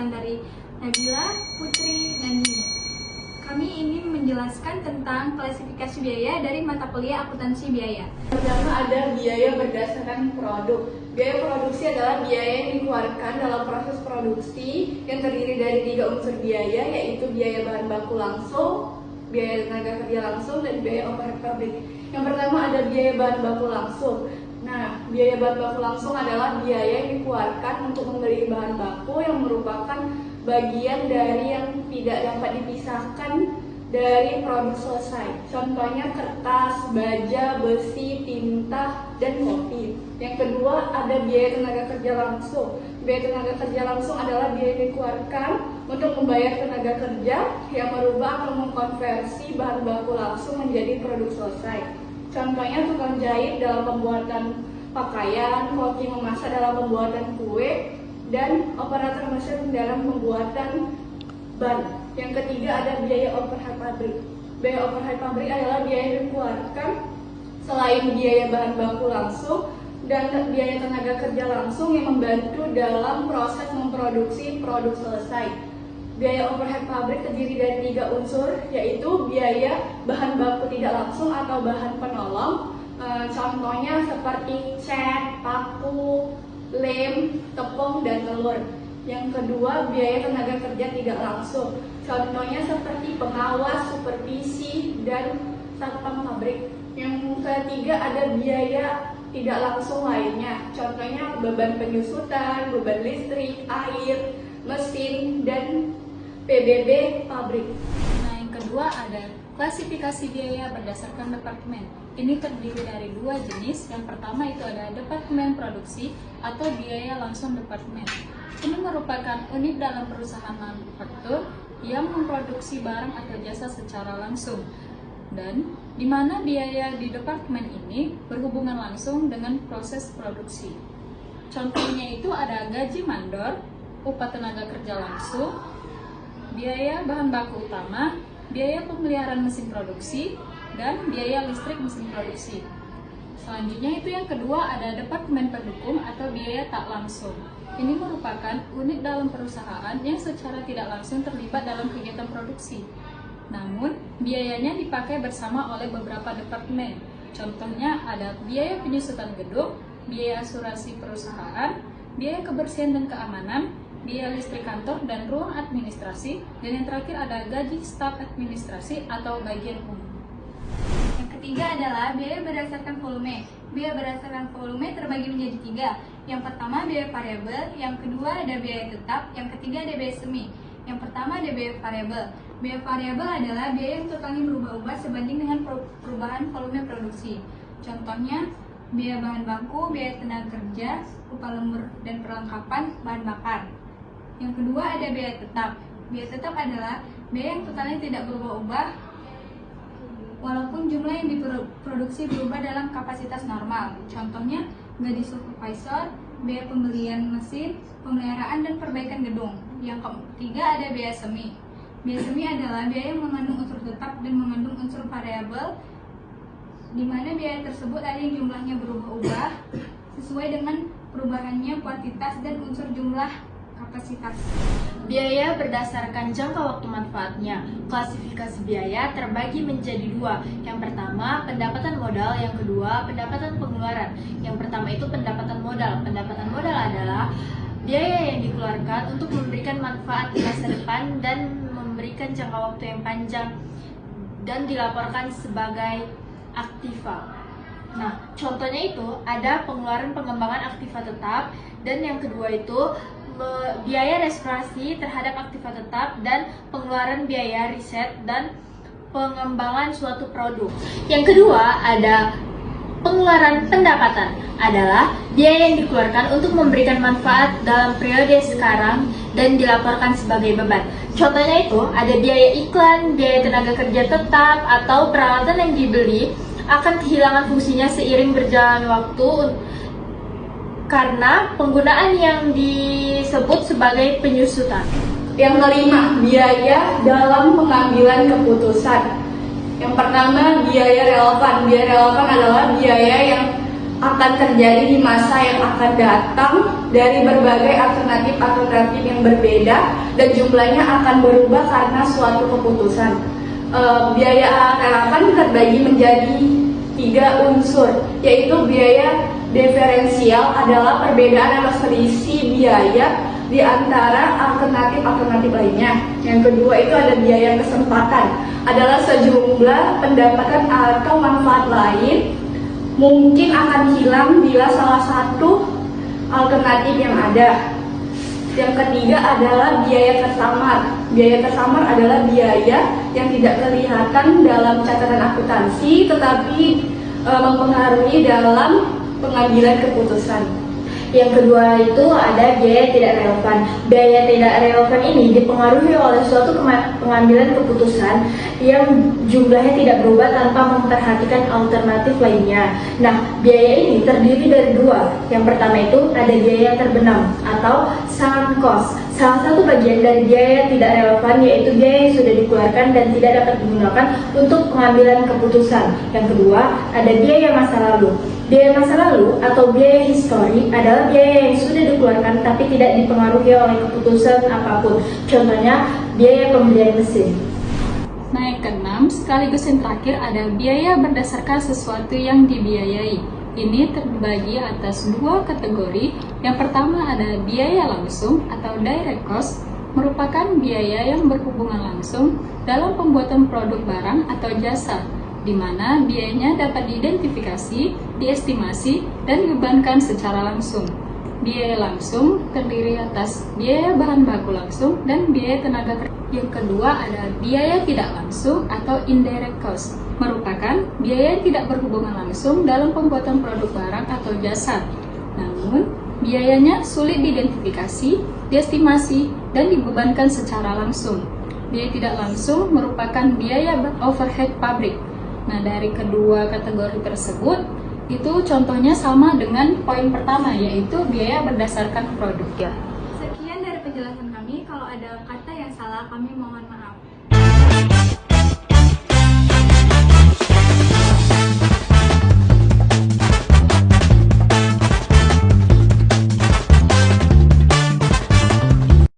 angkatan dari Nabila, Putri, dan Nini. Kami ingin menjelaskan tentang klasifikasi biaya dari mata kuliah akuntansi biaya. Pertama ada biaya berdasarkan produk. Biaya produksi adalah biaya yang dikeluarkan dalam proses produksi yang terdiri dari 3 unsur biaya, yaitu biaya bahan baku langsung, biaya tenaga kerja langsung, dan biaya overhead pabrik. Yang pertama ada biaya bahan baku langsung. Nah, biaya bahan baku langsung adalah biaya yang dikeluarkan untuk membeli bahan baku yang merupakan bagian dari yang tidak dapat dipisahkan dari produk selesai. Contohnya kertas, baja, besi, tinta, dan kopi. Yang kedua ada biaya tenaga kerja langsung. Biaya tenaga kerja langsung adalah biaya yang dikeluarkan untuk membayar tenaga kerja yang merubah atau mengkonversi bahan baku langsung menjadi produk selesai. Contohnya tukang jahit dalam pembuatan pakaian, koki memasak dalam pembuatan kue, dan operator mesin dalam pembuatan ban. Yang ketiga ada biaya overhead pabrik. Biaya overhead pabrik adalah biaya yang dikeluarkan selain biaya bahan baku langsung dan biaya tenaga kerja langsung yang membantu dalam proses memproduksi produk selesai. Biaya overhead pabrik terdiri dari 3 unsur, yaitu biaya bahan baku tidak langsung atau bahan penolong. Contohnya seperti cat, paku, lem, tepung, dan telur. Yang kedua, biaya tenaga kerja tidak langsung. Contohnya seperti pengawas, supervisi, dan satpam pabrik. Yang ketiga ada biaya tidak langsung lainnya. Contohnya beban penyusutan, beban listrik, air, mesin, dan PBB pabrik. Nah, yang kedua ada klasifikasi biaya berdasarkan departemen. Ini terdiri dari 2 jenis. Yang pertama itu ada departemen produksi atau biaya langsung departemen. Ini merupakan unit dalam perusahaan manufaktur yang memproduksi barang atau jasa secara langsung, dan di mana biaya di departemen ini berhubungan langsung dengan proses produksi. Contohnya itu ada gaji mandor, upah tenaga kerja langsung, biaya bahan baku utama, biaya pemeliharaan mesin produksi, dan biaya listrik mesin produksi. Selanjutnya itu yang kedua ada departemen pendukung atau biaya tak langsung. Ini merupakan unit dalam perusahaan yang secara tidak langsung terlibat dalam kegiatan produksi. Namun, biayanya dipakai bersama oleh beberapa departemen. Contohnya ada biaya penyusutan gedung, biaya asuransi perusahaan, biaya kebersihan dan keamanan, biaya listrik kantor dan ruang administrasi, dan yang terakhir ada gaji staf administrasi atau bagian umum. Yang ketiga adalah biaya berdasarkan volume. Biaya berdasarkan volume terbagi menjadi 3. Yang pertama biaya variabel, yang kedua ada biaya tetap, yang ketiga ada biaya semi. Yang pertama ada biaya variabel. Biaya variabel adalah biaya yang totalnya berubah-ubah sebanding dengan perubahan volume produksi. Contohnya biaya bahan baku, biaya tenaga kerja, upah lembur dan perlengkapan bahan bakar. Yang kedua ada biaya tetap. Biaya tetap adalah biaya yang totalnya tidak berubah-ubah walaupun jumlah yang diproduksi berubah dalam kapasitas normal. Contohnya gaji supervisor, biaya pembelian mesin, pemeliharaan dan perbaikan gedung. Yang ketiga ada biaya semi. Biaya semi adalah biaya yang mengandung unsur tetap dan mengandung unsur variabel, di mana biaya tersebut ada yang jumlahnya berubah-ubah sesuai dengan perubahannya kuantitas dan unsur jumlah kapasitas. Biaya berdasarkan jangka waktu manfaatnya. Klasifikasi biaya terbagi menjadi 2. Yang pertama, pendapatan modal. Yang kedua, pendapatan pengeluaran. Yang pertama itu pendapatan modal. Pendapatan modal adalah biaya yang dikeluarkan untuk memberikan manfaat di masa depan dan memberikan jangka waktu yang panjang dan dilaporkan sebagai aktiva. Nah, contohnya itu ada pengeluaran pengembangan aktiva tetap, dan yang kedua itu biaya restorasi terhadap aktiva tetap dan pengeluaran biaya riset dan pengembangan suatu produk. Yang kedua ada pengeluaran pendapatan, adalah biaya yang dikeluarkan untuk memberikan manfaat dalam periode sekarang dan dilaporkan sebagai beban. Contohnya itu ada biaya iklan, biaya tenaga kerja tetap, atau peralatan yang dibeli akan kehilangan fungsinya seiring berjalannya waktu karena penggunaan yang disebut sebagai penyusutan. Yang kelima, biaya dalam pengambilan keputusan. Yang pertama, biaya relevan. Biaya relevan adalah biaya yang akan terjadi di masa yang akan datang dari berbagai alternatif yang berbeda dan jumlahnya akan berubah karena suatu keputusan. Biaya relevan terbagi menjadi 3 unsur, yaitu biaya diferensial adalah perbedaan atau selisih biaya di antara alternatif lainnya. Yang kedua itu ada biaya kesempatan, adalah sejumlah pendapatan atau manfaat lain mungkin akan hilang bila salah satu alternatif yang ada. Yang ketiga adalah biaya tersamar. Biaya tersamar adalah biaya yang tidak kelihatan dalam catatan akuntansi tetapi mempengaruhi dalam pengambilan keputusan. Yang kedua itu ada biaya tidak relevan. Biaya tidak relevan ini dipengaruhi oleh suatu pengambilan keputusan yang jumlahnya tidak berubah tanpa memperhatikan alternatif lainnya. Nah, biaya ini terdiri dari 2. Yang pertama itu ada biaya terbenam atau sunk cost. Salah satu bagian dari biaya tidak relevan yaitu biaya yang sudah dikeluarkan dan tidak dapat digunakan untuk pengambilan keputusan. Yang kedua ada biaya masa lalu. Biaya masa lalu atau biaya histori adalah biaya yang sudah dikeluarkan tapi tidak dipengaruhi oleh keputusan apapun. Contohnya biaya pembelian mesin. Nah, yang keenam, sekaligus yang terakhir ada biaya berdasarkan sesuatu yang dibiayai. Ini terbagi atas 2 kategori. Yang pertama ada biaya langsung atau direct cost, merupakan biaya yang berhubungan langsung dalam pembuatan produk barang atau jasa, di mana biayanya dapat diidentifikasi, diestimasi, dan dibebankan secara langsung. Biaya langsung terdiri atas biaya bahan baku langsung dan biaya tenaga kerja. Yang kedua ada biaya tidak langsung atau indirect cost, merupakan biaya yang tidak berhubungan langsung dalam pembuatan produk barang atau jasa. Namun, biayanya sulit diidentifikasi, diestimasi, dan dibebankan secara langsung. Biaya tidak langsung merupakan biaya overhead pabrik. Nah, dari kedua kategori tersebut, itu contohnya sama dengan poin pertama, yaitu biaya berdasarkan produk. Sekian dari penjelasan kami. Kalau ada kata yang salah, kami mohon maaf.